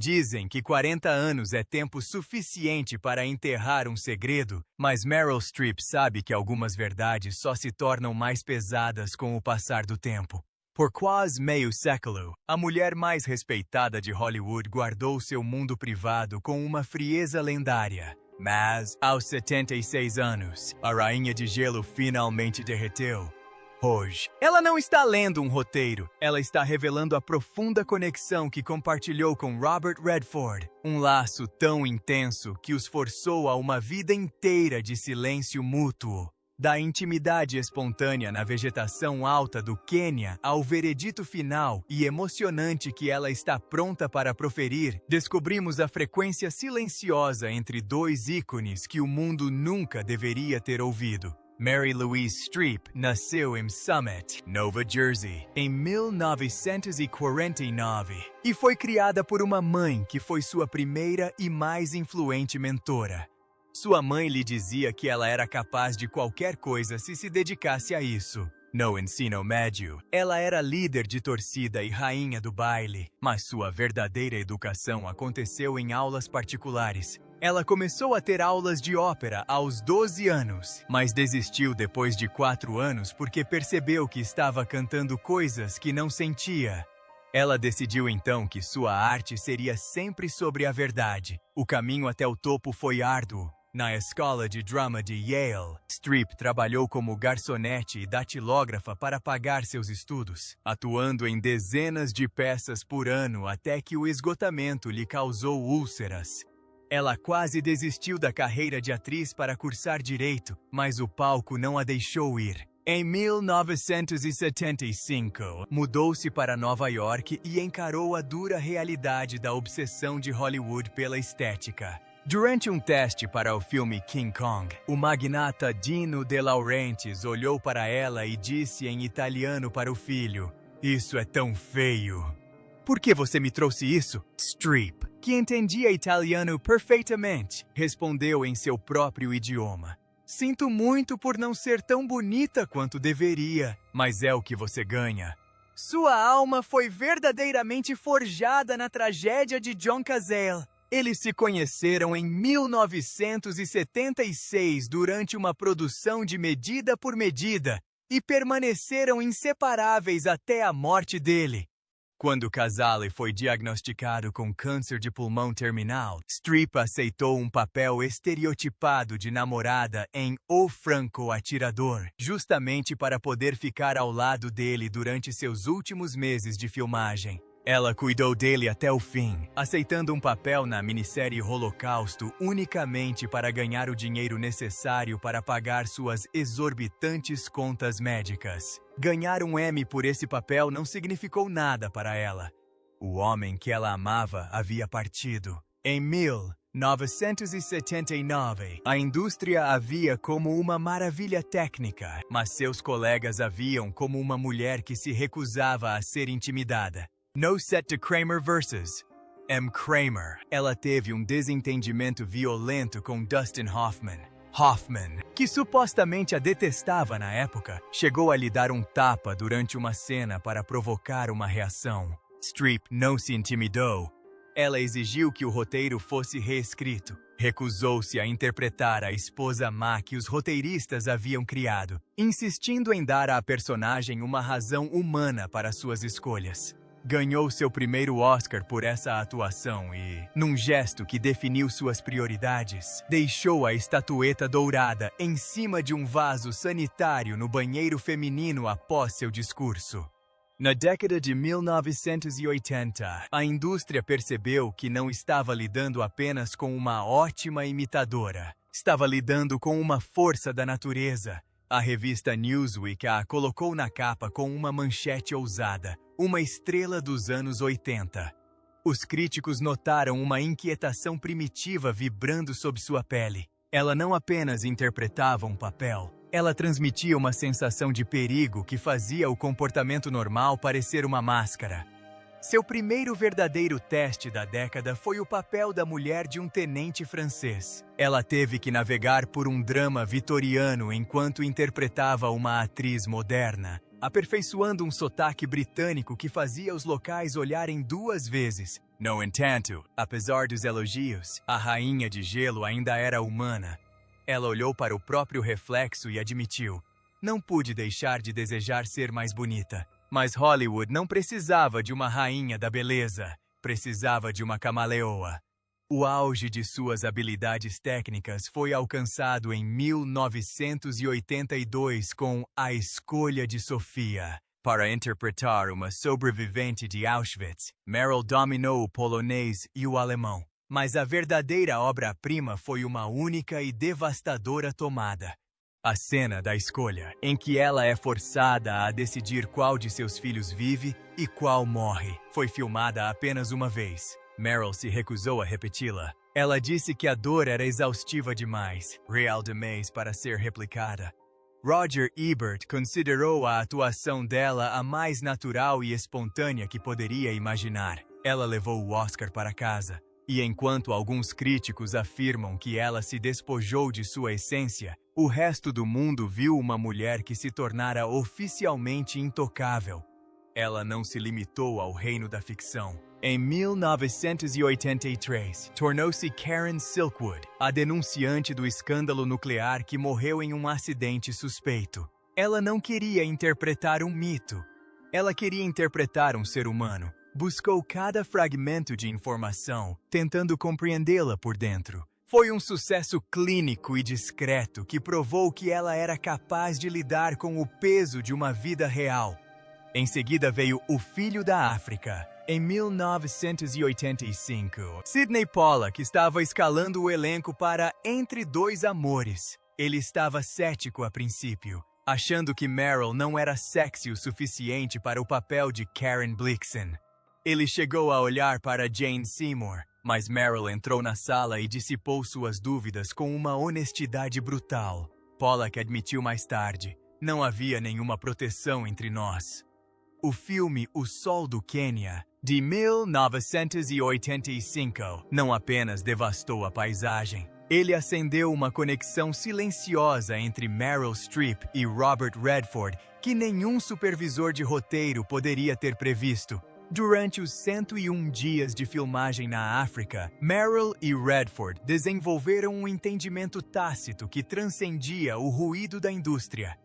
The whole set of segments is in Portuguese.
Dizem que 40 anos é tempo suficiente para enterrar um segredo, mas Meryl Streep sabe que algumas verdades só se tornam mais pesadas com o passar do tempo. Por quase meio século, a mulher mais respeitada de Hollywood guardou seu mundo privado com uma frieza lendária. Mas, aos 76 anos, a Rainha de Gelo finalmente derreteu. Hoje, ela não está lendo um roteiro, ela está revelando a profunda conexão que compartilhou com Robert Redford, um laço tão intenso que os forçou a uma vida inteira de silêncio mútuo. Da intimidade espontânea na vegetação alta do Quênia ao veredito final e emocionante que ela está pronta para proferir, descobrimos a frequência silenciosa entre dois ícones que o mundo nunca deveria ter ouvido. Mary Louise Streep nasceu em Summit, Nova Jersey, em 1949 e foi criada por uma mãe que foi sua primeira e mais influente mentora. Sua mãe lhe dizia que ela era capaz de qualquer coisa se dedicasse a isso. No ensino médio, ela era líder de torcida e rainha do baile, mas sua verdadeira educação aconteceu em aulas particulares. Ela começou a ter aulas de ópera aos 12 anos, mas desistiu depois de 4 anos porque percebeu que estava cantando coisas que não sentia. Ela decidiu então que sua arte seria sempre sobre a verdade. O caminho até o topo foi árduo. Na escola de drama de Yale, Streep trabalhou como garçonete e datilógrafa para pagar seus estudos, atuando em dezenas de peças por ano até que o esgotamento lhe causou úlceras. Ela quase desistiu da carreira de atriz para cursar direito, mas o palco não a deixou ir. Em 1975, mudou-se para Nova York e encarou a dura realidade da obsessão de Hollywood pela estética. Durante um teste para o filme King Kong, o magnata Dino De Laurentiis olhou para ela e disse em italiano para o filho: "Isso é tão feio." "Por que você me trouxe isso?" Streep, que entendia italiano perfeitamente, respondeu em seu próprio idioma: "Sinto muito por não ser tão bonita quanto deveria, mas é o que você ganha." Sua alma foi verdadeiramente forjada na tragédia de John Cazale. Eles se conheceram em 1976 durante uma produção de Medida por Medida e permaneceram inseparáveis até a morte dele. Quando Cazale foi diagnosticado com câncer de pulmão terminal, Streep aceitou um papel estereotipado de namorada em O Franco Atirador, justamente para poder ficar ao lado dele durante seus últimos meses de filmagem. Ela cuidou dele até o fim, aceitando um papel na minissérie Holocausto unicamente para ganhar o dinheiro necessário para pagar suas exorbitantes contas médicas. Ganhar um Emmy por esse papel não significou nada para ela. O homem que ela amava havia partido. Em 1979, a indústria a via como uma maravilha técnica, mas seus colegas a viam como uma mulher que se recusava a ser intimidada. No set de Kramer vs. M. Kramer, ela teve um desentendimento violento com Dustin Hoffman. Hoffman, que supostamente a detestava na época, chegou a lhe dar um tapa durante uma cena para provocar uma reação. Streep não se intimidou. Ela exigiu que o roteiro fosse reescrito. Recusou-se a interpretar a esposa má que os roteiristas haviam criado, insistindo em dar à personagem uma razão humana para suas escolhas. Ganhou seu primeiro Oscar por essa atuação e, num gesto que definiu suas prioridades, deixou a estatueta dourada em cima de um vaso sanitário no banheiro feminino após seu discurso. Na década de 1980, a indústria percebeu que não estava lidando apenas com uma ótima imitadora, estava lidando com uma força da natureza. A revista Newsweek a colocou na capa com uma manchete ousada: uma estrela dos anos 80. Os críticos notaram uma inquietação primitiva vibrando sob sua pele. Ela não apenas interpretava um papel, ela transmitia uma sensação de perigo que fazia o comportamento normal parecer uma máscara. Seu primeiro verdadeiro teste da década foi o papel da mulher de um tenente francês. Ela teve que navegar por um drama vitoriano enquanto interpretava uma atriz moderna, aperfeiçoando um sotaque britânico que fazia os locais olharem 2 vezes. No entanto, apesar dos elogios, a Rainha de Gelo ainda era humana. Ela olhou para o próprio reflexo e admitiu: não pude deixar de desejar ser mais bonita. Mas Hollywood não precisava de uma rainha da beleza, precisava de uma camaleoa. O auge de suas habilidades técnicas foi alcançado em 1982 com A Escolha de Sofia. Para interpretar uma sobrevivente de Auschwitz, Meryl dominou o polonês e o alemão. Mas a verdadeira obra-prima foi uma única e devastadora tomada. A cena da escolha, em que ela é forçada a decidir qual de seus filhos vive e qual morre, foi filmada apenas uma vez. Meryl se recusou a repeti-la. Ela disse que a dor era exaustiva demais, real demais para ser replicada. Roger Ebert considerou a atuação dela a mais natural e espontânea que poderia imaginar. Ela levou o Oscar para casa. E enquanto alguns críticos afirmam que ela se despojou de sua essência, o resto do mundo viu uma mulher que se tornara oficialmente intocável. Ela não se limitou ao reino da ficção. Em 1983, tornou-se Karen Silkwood, a denunciante do escândalo nuclear que morreu em um acidente suspeito. Ela não queria interpretar um mito. Ela queria interpretar um ser humano. Buscou cada fragmento de informação, tentando compreendê-la por dentro. Foi um sucesso clínico e discreto que provou que ela era capaz de lidar com o peso de uma vida real. Em seguida veio O Filho da África. Em 1985, Sidney Pollack estava escalando o elenco para Entre Dois Amores. Ele estava cético a princípio, achando que Meryl não era sexy o suficiente para o papel de Karen Blixen. Ele chegou a olhar para Jane Seymour, mas Meryl entrou na sala e dissipou suas dúvidas com uma honestidade brutal. Pollack admitiu mais tarde: não havia nenhuma proteção entre nós. O filme O Sol do Quênia, de 1985, não apenas devastou a paisagem. Ele acendeu uma conexão silenciosa entre Meryl Streep e Robert Redford que nenhum supervisor de roteiro poderia ter previsto. Durante os 101 dias de filmagem na África, Meryl e Redford desenvolveram um entendimento tácito que transcendia o ruído da indústria.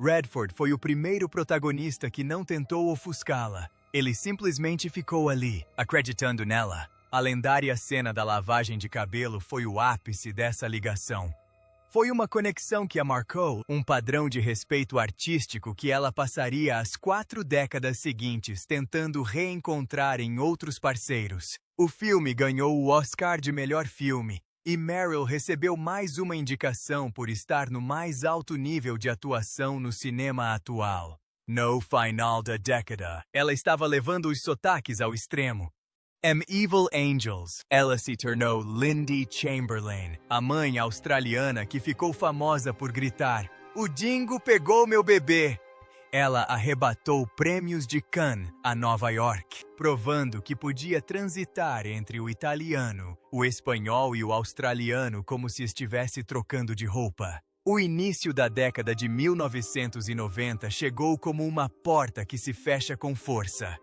Redford foi o primeiro protagonista que não tentou ofuscá-la. Ele simplesmente ficou ali, acreditando nela. A lendária cena da lavagem de cabelo foi o ápice dessa ligação. Foi uma conexão que a marcou, um padrão de respeito artístico que ela passaria as 4 décadas seguintes tentando reencontrar em outros parceiros. O filme ganhou o Oscar de melhor filme, e Meryl recebeu mais uma indicação por estar no mais alto nível de atuação no cinema atual. No final da década, ela estava levando os sotaques ao extremo. Em Evil Angels, ela se tornou Lindy Chamberlain, a mãe australiana que ficou famosa por gritar: "O Dingo pegou meu bebê!" Ela arrebatou prêmios de Cannes a Nova York, provando que podia transitar entre o italiano, o espanhol e o australiano como se estivesse trocando de roupa. O início da década de 1990 chegou como uma porta que se fecha com força.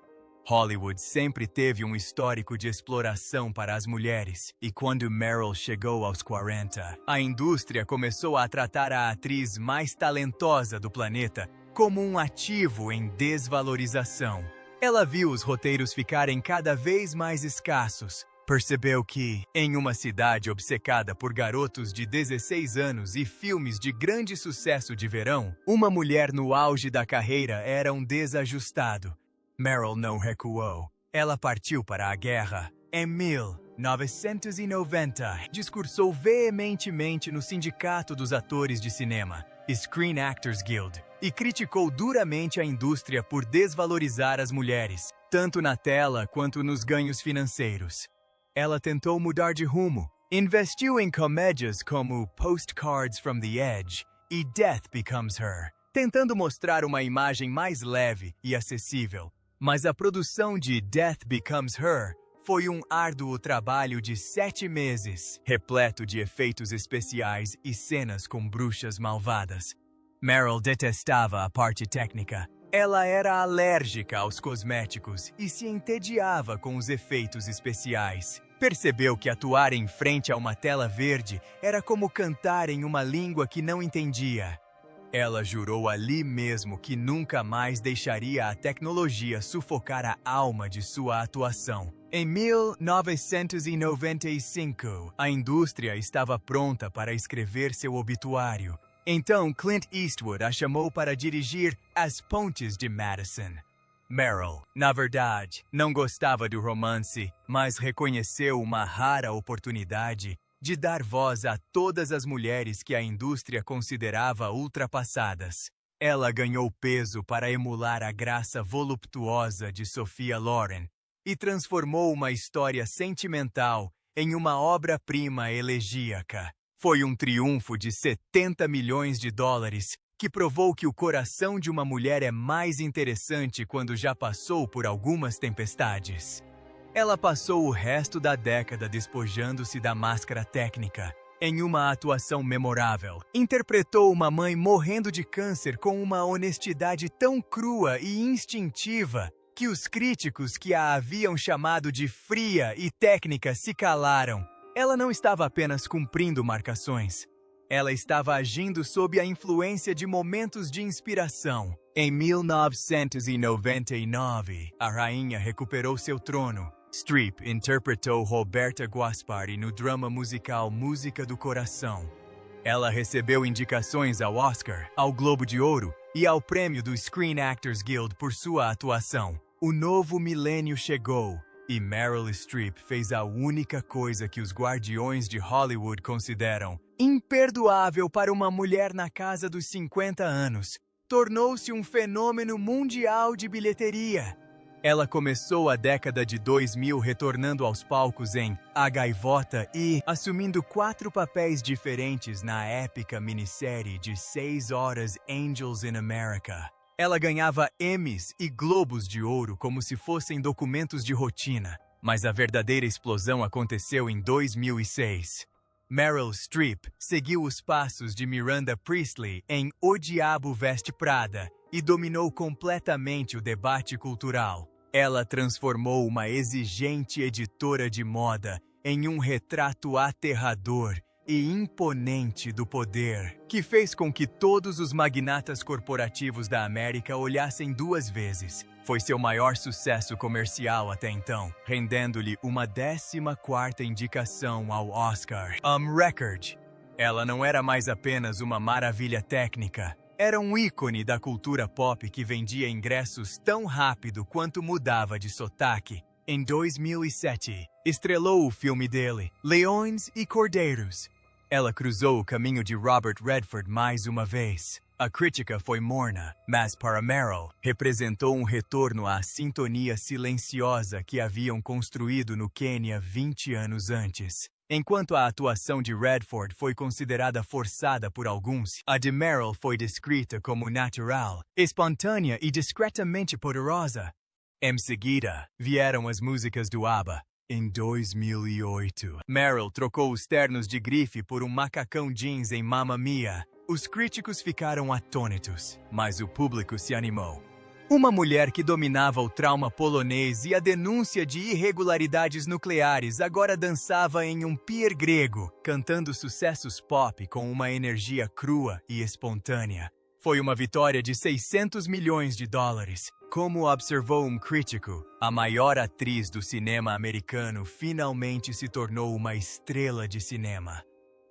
Hollywood sempre teve um histórico de exploração para as mulheres, e quando Meryl chegou aos 40, a indústria começou a tratar a atriz mais talentosa do planeta como um ativo em desvalorização. Ela viu os roteiros ficarem cada vez mais escassos. Percebeu que, em uma cidade obcecada por garotos de 16 anos e filmes de grande sucesso de verão, uma mulher no auge da carreira era um desajustado. Meryl não recuou. Ela partiu para a guerra. Em 1990, discursou veementemente no Sindicato dos Atores de Cinema, Screen Actors Guild, e criticou duramente a indústria por desvalorizar as mulheres, tanto na tela quanto nos ganhos financeiros. Ela tentou mudar de rumo. Investiu em comédias como Postcards from the Edge e Death Becomes Her, tentando mostrar uma imagem mais leve e acessível. Mas a produção de Death Becomes Her foi um árduo trabalho de 7 meses, repleto de efeitos especiais e cenas com bruxas malvadas. Meryl detestava a parte técnica. Ela era alérgica aos cosméticos e se entediava com os efeitos especiais. Percebeu que atuar em frente a uma tela verde era como cantar em uma língua que não entendia. Ela jurou ali mesmo que nunca mais deixaria a tecnologia sufocar a alma de sua atuação. Em 1995, a indústria estava pronta para escrever seu obituário. Então, Clint Eastwood a chamou para dirigir As Pontes de Madison. Meryl, na verdade, não gostava do romance, mas reconheceu uma rara oportunidade de dar voz a todas as mulheres que a indústria considerava ultrapassadas. Ela ganhou peso para emular a graça voluptuosa de Sophia Loren e transformou uma história sentimental em uma obra-prima elegíaca. Foi um triunfo de 70 milhões de dólares que provou que o coração de uma mulher é mais interessante quando já passou por algumas tempestades. Ela passou o resto da década despojando-se da máscara técnica. Em uma atuação memorável, interpretou uma mãe morrendo de câncer com uma honestidade tão crua e instintiva que os críticos que a haviam chamado de fria e técnica se calaram. Ela não estava apenas cumprindo marcações. Ela estava agindo sob a influência de momentos de inspiração. Em 1999, a rainha recuperou seu trono. Streep interpretou Roberta Guaspari no drama musical Música do Coração. Ela recebeu indicações ao Oscar, ao Globo de Ouro e ao prêmio do Screen Actors Guild por sua atuação. O novo milênio chegou e Meryl Streep fez a única coisa que os guardiões de Hollywood consideram imperdoável para uma mulher na casa dos 50 anos. Tornou-se um fenômeno mundial de bilheteria. Ela começou a década de 2000 retornando aos palcos em A Gaivota e assumindo 4 papéis diferentes na épica minissérie de 6 horas Angels in America. Ela ganhava Emmys e Globos de Ouro como se fossem documentos de rotina, mas a verdadeira explosão aconteceu em 2006. Meryl Streep seguiu os passos de Miranda Priestly em O Diabo Veste Prada e dominou completamente o debate cultural. Ela transformou uma exigente editora de moda em um retrato aterrador e imponente do poder, que fez com que todos os magnatas corporativos da América olhassem 2 vezes. Foi seu maior sucesso comercial até então, rendendo-lhe uma 14ª indicação ao Oscar. Record. Ela não era mais apenas uma maravilha técnica. Era um ícone da cultura pop que vendia ingressos tão rápido quanto mudava de sotaque. Em 2007, estrelou o filme dele, Leões e Cordeiros. Ela cruzou o caminho de Robert Redford mais uma vez. A crítica foi morna, mas para Meryl, representou um retorno à sintonia silenciosa que haviam construído no Quênia 20 anos antes. Enquanto a atuação de Redford foi considerada forçada por alguns, a de Meryl foi descrita como natural, espontânea e discretamente poderosa. Em seguida, vieram as músicas do ABBA. Em 2008, Meryl trocou os ternos de grife por um macacão jeans em Mamma Mia. Os críticos ficaram atônitos, mas o público se animou. Uma mulher que dominava o trauma polonês e a denúncia de irregularidades nucleares agora dançava em um pier grego, cantando sucessos pop com uma energia crua e espontânea. Foi uma vitória de 600 milhões de dólares. Como observou um crítico, a maior atriz do cinema americano finalmente se tornou uma estrela de cinema.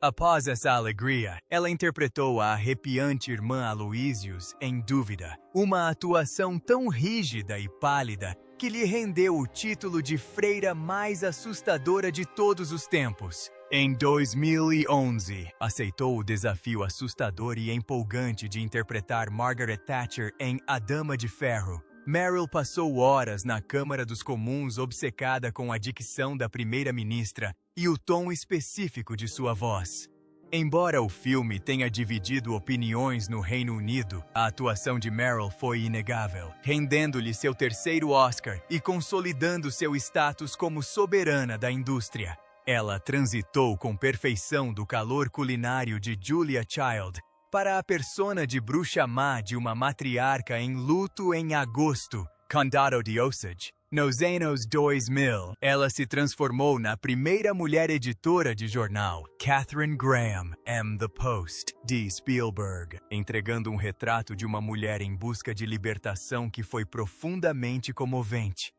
Após essa alegria, ela interpretou a arrepiante irmã Aloysius em Dúvida, uma atuação tão rígida e pálida que lhe rendeu o título de freira mais assustadora de todos os tempos. Em 2011, aceitou o desafio assustador e empolgante de interpretar Margaret Thatcher em A Dama de Ferro. Meryl passou horas na Câmara dos Comuns obcecada com a dicção da primeira-ministra e o tom específico de sua voz. Embora o filme tenha dividido opiniões no Reino Unido, a atuação de Meryl foi inegável, rendendo-lhe seu 3º Oscar e consolidando seu status como soberana da indústria. Ela transitou com perfeição do calor culinário de Julia Child para a persona de bruxa má de uma matriarca em luto em agosto, Condado de Osage. Nos anos 2000, ela se transformou na primeira mulher editora de jornal, Katharine Graham, The Post, de Spielberg, entregando um retrato de uma mulher em busca de libertação que foi profundamente comovente.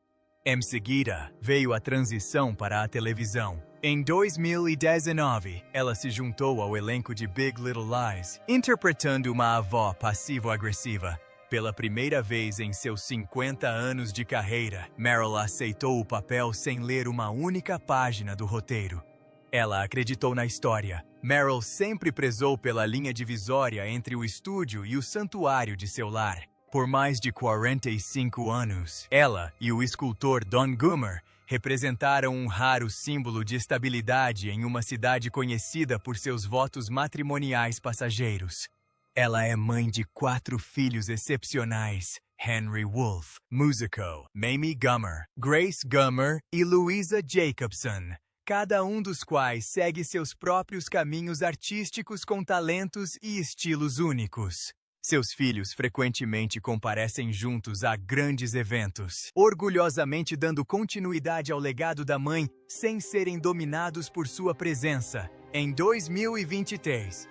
Em seguida, veio a transição para a televisão. Em 2019, ela se juntou ao elenco de Big Little Lies, interpretando uma avó passivo-agressiva. Pela primeira vez em seus 50 anos de carreira, Meryl aceitou o papel sem ler uma única página do roteiro. Ela acreditou na história. Meryl sempre prezou pela linha divisória entre o estúdio e o santuário de seu lar. Por mais de 45 anos, ela e o escultor Don Gummer representaram um raro símbolo de estabilidade em uma cidade conhecida por seus votos matrimoniais passageiros. Ela é mãe de 4 filhos excepcionais: Henry Wolf, músico, Mamie Gummer, Grace Gummer e Louisa Jacobson, cada um dos quais segue seus próprios caminhos artísticos com talentos e estilos únicos. Seus filhos frequentemente comparecem juntos a grandes eventos, orgulhosamente dando continuidade ao legado da mãe sem serem dominados por sua presença. Em 2023,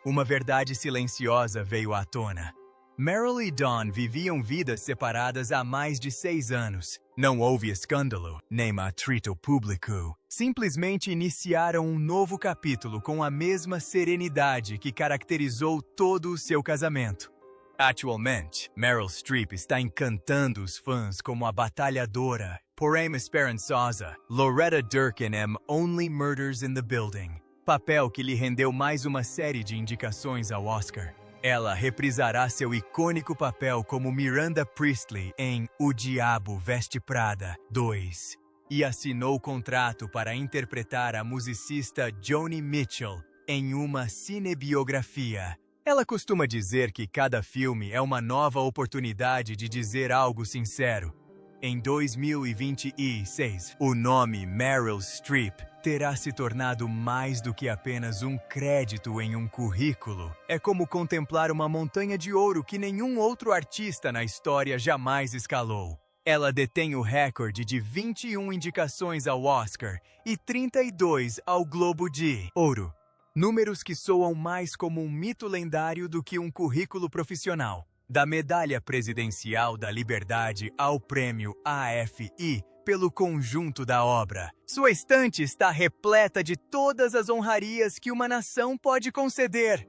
uma verdade silenciosa veio à tona. Meryl e Dawn viviam vidas separadas há mais de 6 anos. Não houve escândalo, nem atrito público. Simplesmente iniciaram um novo capítulo com a mesma serenidade que caracterizou todo o seu casamento. Atualmente, Meryl Streep está encantando os fãs como a batalhadora, porém esperançosa, Loretta Durkin em Only Murders in the Building, papel que lhe rendeu mais uma série de indicações ao Oscar. Ela reprisará seu icônico papel como Miranda Priestley em O Diabo Veste Prada 2 e assinou contrato para interpretar a musicista Joni Mitchell em uma cinebiografia. Ela costuma dizer que cada filme é uma nova oportunidade de dizer algo sincero. Em 2026, o nome Meryl Streep terá se tornado mais do que apenas um crédito em um currículo. É como contemplar uma montanha de ouro que nenhum outro artista na história jamais escalou. Ela detém o recorde de 21 indicações ao Oscar e 32 ao Globo de Ouro. Números que soam mais como um mito lendário do que um currículo profissional. Da Medalha Presidencial da Liberdade ao Prêmio AFI pelo conjunto da obra. Sua estante está repleta de todas as honrarias que uma nação pode conceder.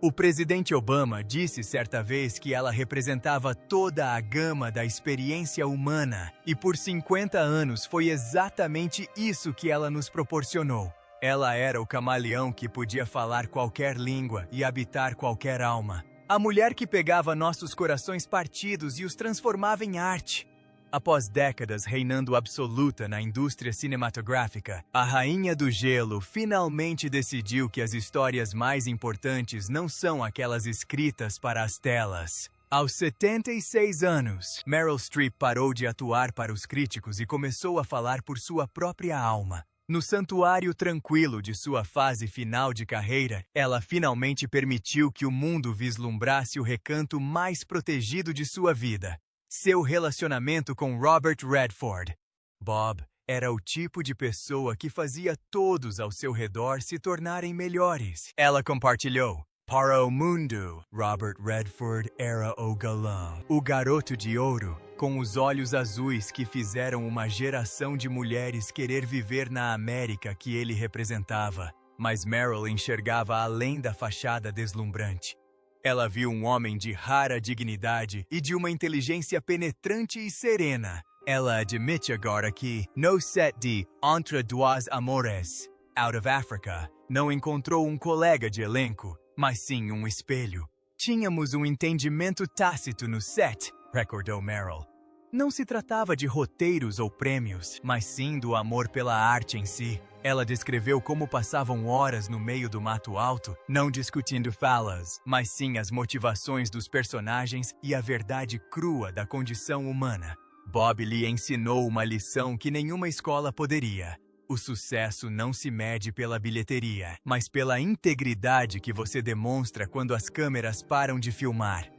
O presidente Obama disse certa vez que ela representava toda a gama da experiência humana, e por 50 anos foi exatamente isso que ela nos proporcionou. Ela era o camaleão que podia falar qualquer língua e habitar qualquer alma. A mulher que pegava nossos corações partidos e os transformava em arte. Após décadas reinando absoluta na indústria cinematográfica, a Rainha do Gelo finalmente decidiu que as histórias mais importantes não são aquelas escritas para as telas. Aos 76 anos, Meryl Streep parou de atuar para os críticos e começou a falar por sua própria alma. No santuário tranquilo de sua fase final de carreira, ela finalmente permitiu que o mundo vislumbrasse o recanto mais protegido de sua vida: seu relacionamento com Robert Redford. Bob era o tipo de pessoa que fazia todos ao seu redor se tornarem melhores. Ela compartilhou: para o mundo, Robert Redford era o galã, o garoto de ouro, com os olhos azuis que fizeram uma geração de mulheres querer viver na América que ele representava. Mas Meryl enxergava além da fachada deslumbrante. Ela viu um homem de rara dignidade e de uma inteligência penetrante e serena. Ela admite agora que, no set de Entre Deux Amores, Out of Africa, não encontrou um colega de elenco, mas sim um espelho. Tínhamos um entendimento tácito no set, recordou Meryl. Não se tratava de roteiros ou prêmios, mas sim do amor pela arte em si. Ela descreveu como passavam horas no meio do mato alto, não discutindo falas, mas sim as motivações dos personagens e a verdade crua da condição humana. Bob lhe ensinou uma lição que nenhuma escola poderia. O sucesso não se mede pela bilheteria, mas pela integridade que você demonstra quando as câmeras param de filmar.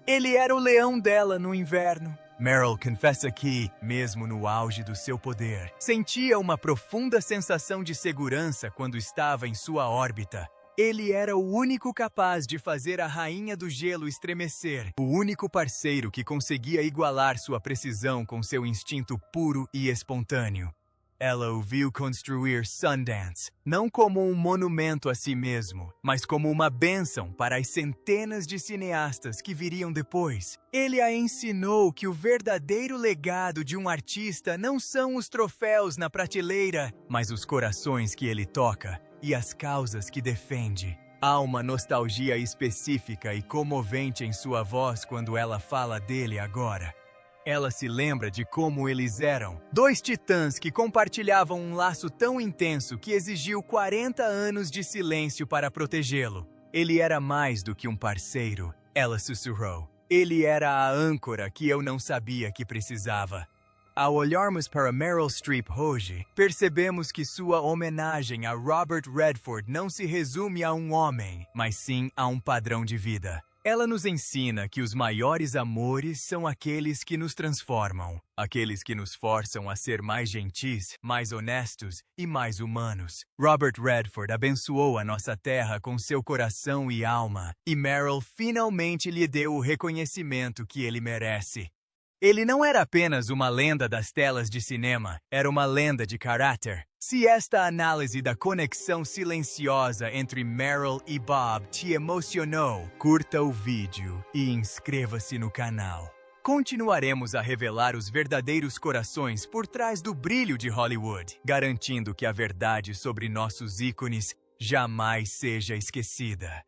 Ele era o leão dela no inverno. Meryl confessa que, mesmo no auge do seu poder, sentia uma profunda sensação de segurança quando estava em sua órbita. Ele era o único capaz de fazer a Rainha do Gelo estremecer, o único parceiro que conseguia igualar sua precisão com seu instinto puro e espontâneo. Ela o viu construir Sundance, não como um monumento a si mesmo, mas como uma bênção para as centenas de cineastas que viriam depois. Ele a ensinou que o verdadeiro legado de um artista não são os troféus na prateleira, mas os corações que ele toca e as causas que defende. Há uma nostalgia específica e comovente em sua voz quando ela fala dele agora. Ela se lembra de como eles eram. Dois titãs que compartilhavam um laço tão intenso que exigiu 40 anos de silêncio para protegê-lo. Ele era mais do que um parceiro, ela sussurrou. Ele era a âncora que eu não sabia que precisava. Ao olharmos para Meryl Streep hoje, percebemos que sua homenagem a Robert Redford não se resume a um homem, mas sim a um padrão de vida. Ela nos ensina que os maiores amores são aqueles que nos transformam, aqueles que nos forçam a ser mais gentis, mais honestos e mais humanos. Robert Redford abençoou a nossa terra com seu coração e alma, e Meryl finalmente lhe deu o reconhecimento que ele merece. Ele não era apenas uma lenda das telas de cinema, era uma lenda de caráter. Se esta análise da conexão silenciosa entre Meryl e Bob te emocionou, curta o vídeo e inscreva-se no canal. Continuaremos a revelar os verdadeiros corações por trás do brilho de Hollywood, garantindo que a verdade sobre nossos ícones jamais seja esquecida.